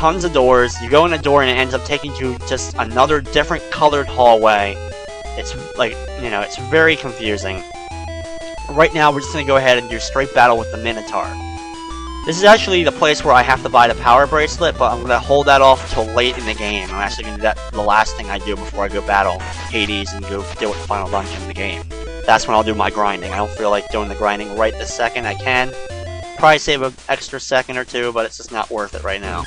tons of doors. You go in a door and it ends up taking you to just another different colored hallway. It's like, you know, it's very confusing. Right now, we're just going to go ahead and do straight battle with the Minotaur. This is actually the place where I have to buy the power bracelet, but I'm going to hold that off until late in the game. I'm actually going to do that the last thing I do before I go battle Hades and go deal with the final dungeon in the game. That's when I'll do my grinding. I don't feel like doing the grinding right this second. I can probably save an extra second or two, but it's just not worth it right now.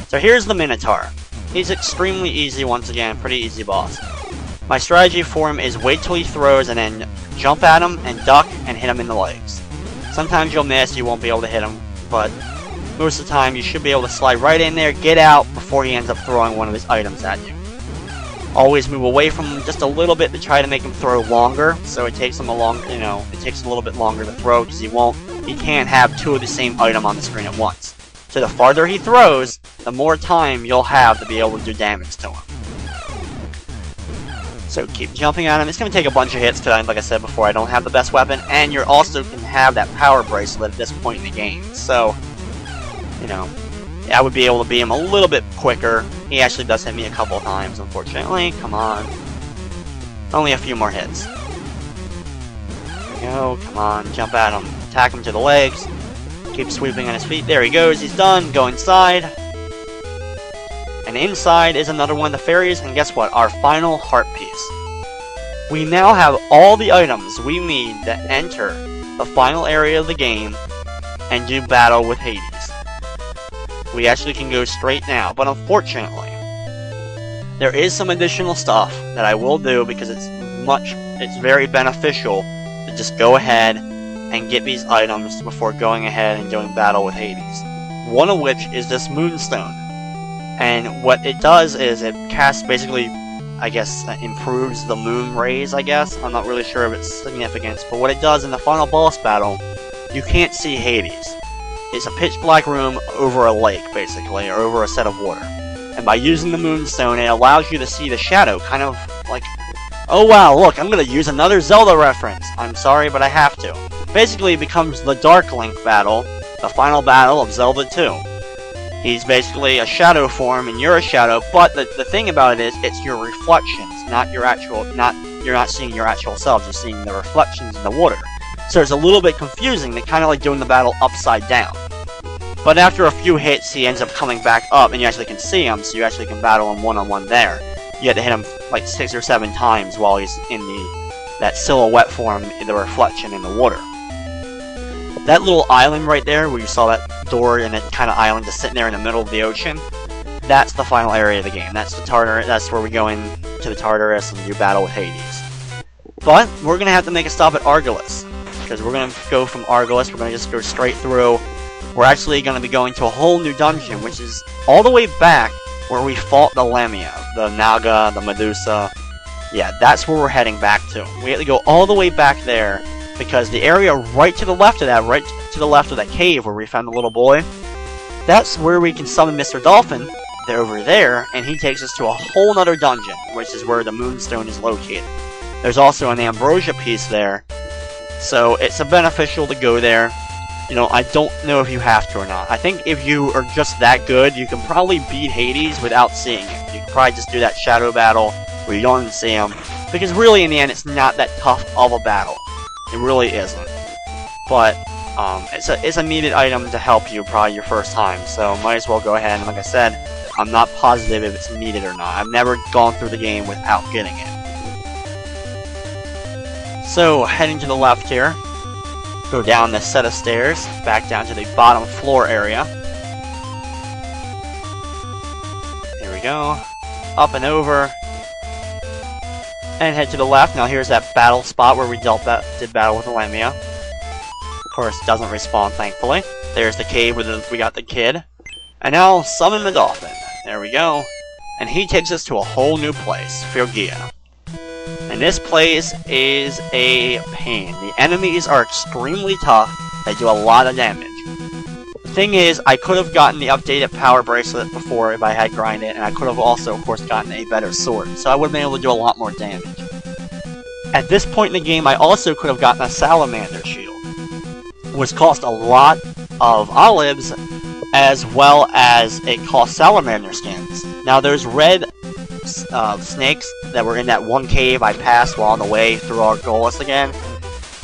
So here's the Minotaur. He's extremely easy once again, pretty easy boss. My strategy for him is wait till he throws and then jump at him and duck and hit him in the legs. Sometimes you'll miss, you won't be able to hit him, but most of the time you should be able to slide right in there, get out before he ends up throwing one of his items at you. Always move away from him just a little bit to try to make him throw longer, so it takes him it takes a little bit longer to throw because he can't have two of the same item on the screen at once. So the farther he throws, the more time you'll have to be able to do damage to him. So keep jumping at him. It's going to take a bunch of hits because, like I said before, I don't have the best weapon, and you also can have that power bracelet at this point in the game. So, you know, I would be able to beat him a little bit quicker. He actually does hit me a couple of times, unfortunately. Come on. Only a few more hits. There we go. Come on. Jump at him. Attack him to the legs. Keep sweeping on his feet. There he goes. He's done. Go inside. And inside is another one of the fairies, and guess what? Our final heart piece. We now have all the items we need to enter the final area of the game and do battle with Hades. We actually can go straight now, but unfortunately, there is some additional stuff that I will do because it's very beneficial to just go ahead and get these items before going ahead and doing battle with Hades. One of which is this moonstone. And what it does is it casts basically, I guess, improves the moon rays, I guess. I'm not really sure of its significance, but what it does in the final boss battle, you can't see Hades. It's a pitch black room over a lake, basically, or over a set of water. And by using the moonstone, it allows you to see the shadow, kind of like, oh wow, look, I'm going to use another Zelda reference. I'm sorry, but I have to. Basically, it becomes the Dark Link battle, the final battle of Zelda 2. He's basically a shadow form, and you're a shadow, but the thing about it is, it's your reflections, not your actual, you're not seeing your actual self, you're seeing the reflections in the water. So it's a little bit confusing, they're kind of like doing the battle upside down. But after a few hits, he ends up coming back up, and you actually can see him, so you actually can battle him one-on-one there. You have to hit him like 6 or 7 times while he's in that silhouette form, in the reflection in the water. That little island right there, where you saw that door and that kind of island just sitting there in the middle of the ocean, that's the final area of the game. That's the Tartarus. That's where we go into the Tartarus and do battle with Hades. But we're gonna have to make a stop at Argolis, because we're gonna go from Argolis. We're gonna just go straight through. We're actually gonna be going to a whole new dungeon, which is all the way back where we fought the Lamia, the Naga, the Medusa. Yeah, that's where we're heading back to. We have to go all the way back there, because the area right to the left of that cave where we found the little boy, that's where we can summon Mr. Dolphin. They're over there, and he takes us to a whole nother dungeon, which is where the Moonstone is located. There's also an Ambrosia piece there, so it's beneficial to go there. You know, I don't know if you have to or not. I think if you are just that good, you can probably beat Hades without seeing him. You can probably just do that shadow battle where you don't even see him, because really in the end it's not that tough of a battle. It really isn't. But it's a needed item to help you probably your first time, so might as well go ahead. And like I said, I'm not positive if it's needed or not. I've never gone through the game without getting it. So heading to the left here, go down this set of stairs, back down to the bottom floor area. Here we go, up and over. And head to the left. Now here's that battle spot where we did battle with the Lamia. Of course, it doesn't respawn, thankfully. There's the cave where we got the kid. And now, summon the dolphin. There we go. And he takes us to a whole new place, Phrygia. And this place is a pain. The enemies are extremely tough. They do a lot of damage. The thing is, I could have gotten the updated power bracelet before if I had grinded, and I could have also, of course, gotten a better sword, so I would have been able to do a lot more damage. At this point in the game, I also could have gotten a salamander shield, which cost a lot of olives, as well as it costs salamander skins. Now those red snakes that were in that one cave I passed while on the way through Argolis again,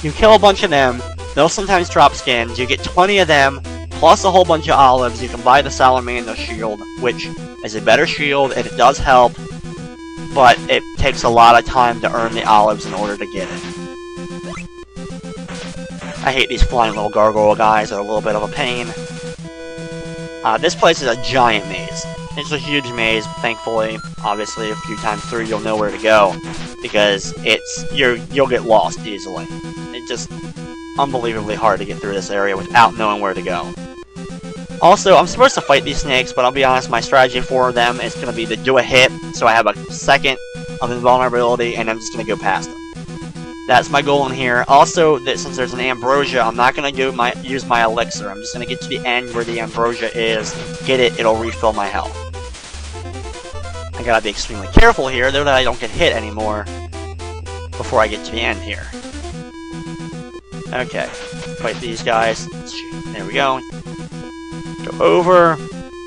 you kill a bunch of them, they'll sometimes drop skins, you get 20 of them, plus a whole bunch of olives. You can buy the salamander shield, which is a better shield, and it does help, but it takes a lot of time to earn the olives in order to get it. I hate these flying little gargoyle guys, they're a little bit of a pain. This place is a giant maze. It's a huge maze, thankfully. Obviously, if you times 3, you'll know where to go, because you'll get lost easily. It's just unbelievably hard to get through this area without knowing where to go. Also, I'm supposed to fight these snakes, but I'll be honest, my strategy for them is going to be to do a hit, so I have a second of invulnerability, and I'm just going to go past them. That's my goal in here. Also, since there's an ambrosia, I'm not going to use my elixir. I'm just going to get to the end where the ambrosia is, get it, it'll refill my health. I gotta be extremely careful here, though, that I don't get hit anymore before I get to the end here. Okay, fight these guys. There we go. Go over,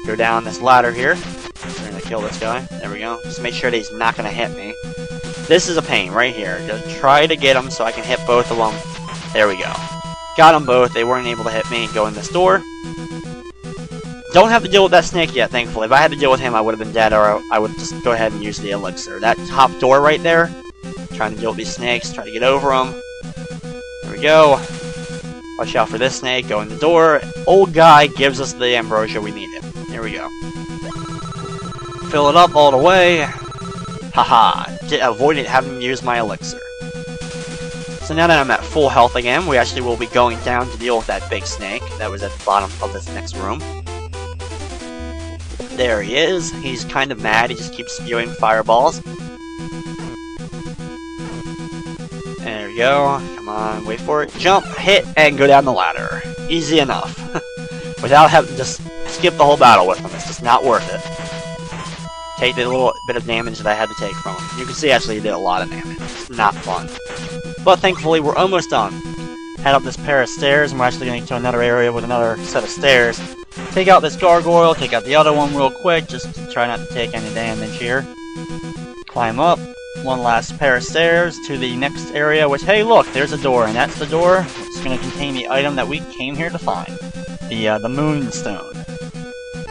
go down this ladder here. We're gonna kill this guy. There we go. Just make sure that he's not gonna hit me. This is a pain right here. Just try to get him so I can hit both of them. There we go. Got them both. They weren't able to hit me. Go in this door. Don't have to deal with that snake yet, thankfully. If I had to deal with him, I would have been dead, or I would just go ahead and use the elixir. That top door right there, trying to deal with these snakes, try to get over them. There we go. Watch out for this snake. Go in the door. Old guy gives us the ambrosia we needed. There we go. Fill it up all the way. Haha. Avoided having to use my elixir. So now that I'm at full health again, we actually will be going down to deal with that big snake that was at the bottom of this next room. There he is. He's kind of mad. He just keeps spewing fireballs. There we go. Come on, wait for it. Jump, hit, and go down the ladder. Easy enough. Without having to just skip the whole battle with him. It's just not worth it. Take the little bit of damage that I had to take from him. You can see actually he did a lot of damage. It's not fun. But thankfully, we're almost done. Head up this pair of stairs, and we're actually going to get to another area with another set of stairs. Take out this gargoyle, take out the other one real quick, just to try not to take any damage here. Climb up, one last pair of stairs to the next area, which, hey look, there's a door, and that's the door which is going to contain the item that we came here to find. The moonstone.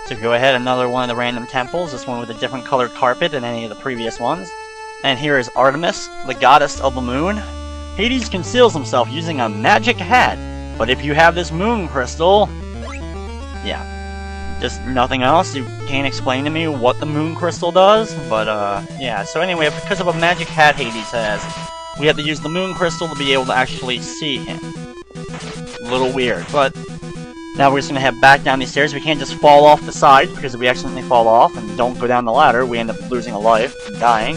So go ahead, another one of the random temples, this one with a different colored carpet than any of the previous ones. And here is Artemis, the goddess of the moon. Hades conceals himself using a magic hat, but if you have this moon crystal, yeah, just nothing else. You can't explain to me what the moon crystal does, but yeah, so anyway, because of a magic hat Hades has, we have to use the moon crystal to be able to actually see him. A little weird, but now we're just going to head back down these stairs. We can't just fall off the side, because if we accidentally fall off and don't go down the ladder, we end up losing a life and dying.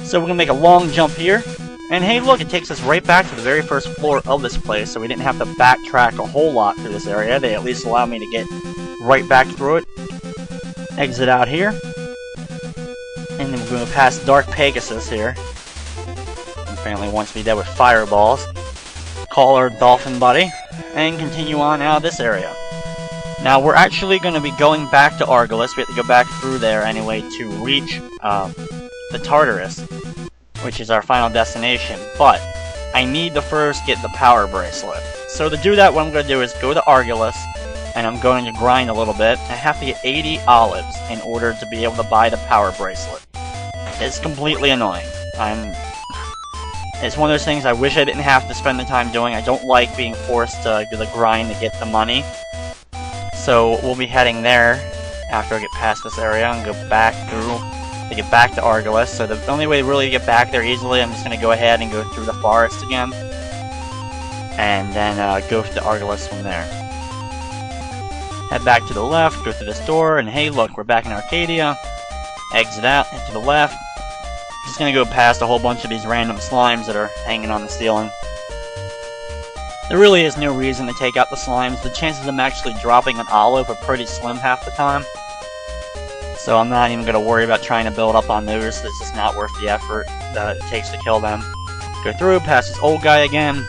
So we're going to make a long jump here. And hey look, it takes us right back to the very first floor of this place, so we didn't have to backtrack a whole lot through this area. They at least allowed me to get right back through it. Exit out here. And then we're going to pass Dark Pegasus here. Apparently wants to be dead with fireballs. Call our dolphin buddy. And continue on out of this area. Now we're actually going to be going back to Argolis. We have to go back through there anyway to reach the Tartarus, which is our final destination, but I need to first get the power bracelet. So to do that, what I'm going to do is go to Argolis, and I'm going to grind a little bit. I have to get 80 olives in order to be able to buy the power bracelet. It's completely annoying. It's one of those things I wish I didn't have to spend the time doing. I don't like being forced to do the grind to get the money. So we'll be heading there after I get past this area and go back through to get back to Argolis. So the only way really to get back there easily, I'm just going to go ahead and go through the forest again. And then go to Argolis from there. Head back to the left, go through this door, and hey look, we're back in Arcadia. Exit out, head to the left. Just going to go past a whole bunch of these random slimes that are hanging on the ceiling. There really is no reason to take out the slimes. The chances of them actually dropping an olive are pretty slim half the time. So I'm not even going to worry about trying to build up on those. It's just not worth the effort that it takes to kill them. Go through, past this old guy again.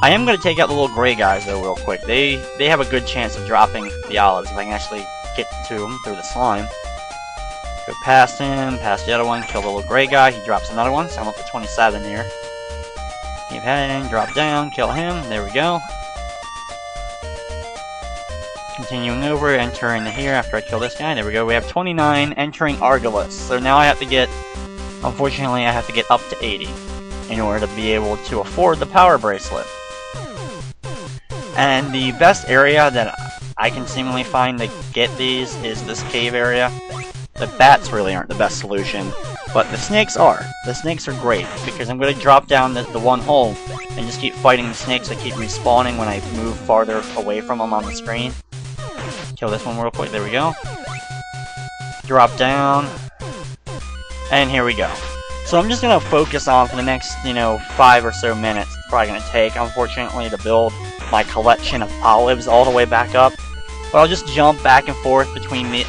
I am going to take out the little gray guys though real quick. They have a good chance of dropping the olives if I can actually get to them through the slime. Go past him, past the other one, kill the little gray guy. He drops another one, so I'm up to 27 here. Keep heading, drop down, kill him. There we go. Continuing over, entering here after I kill this guy. There we go. We have 29, entering Argolis. So now I have to get, unfortunately, I have to get up to 80 in order to be able to afford the power bracelet. And the best area that I can seemingly find to get these is this cave area. The bats really aren't the best solution, but the snakes are. The snakes are great, because I'm going to drop down the one hole and just keep fighting the snakes that keep respawning when I move farther away from them on the screen. Kill this one real quick, there we go. Drop down. And here we go. So I'm just going to focus on for the next, 5 or so minutes. It's probably going to take, unfortunately, to build my collection of olives all the way back up. But I'll just jump back and forth between the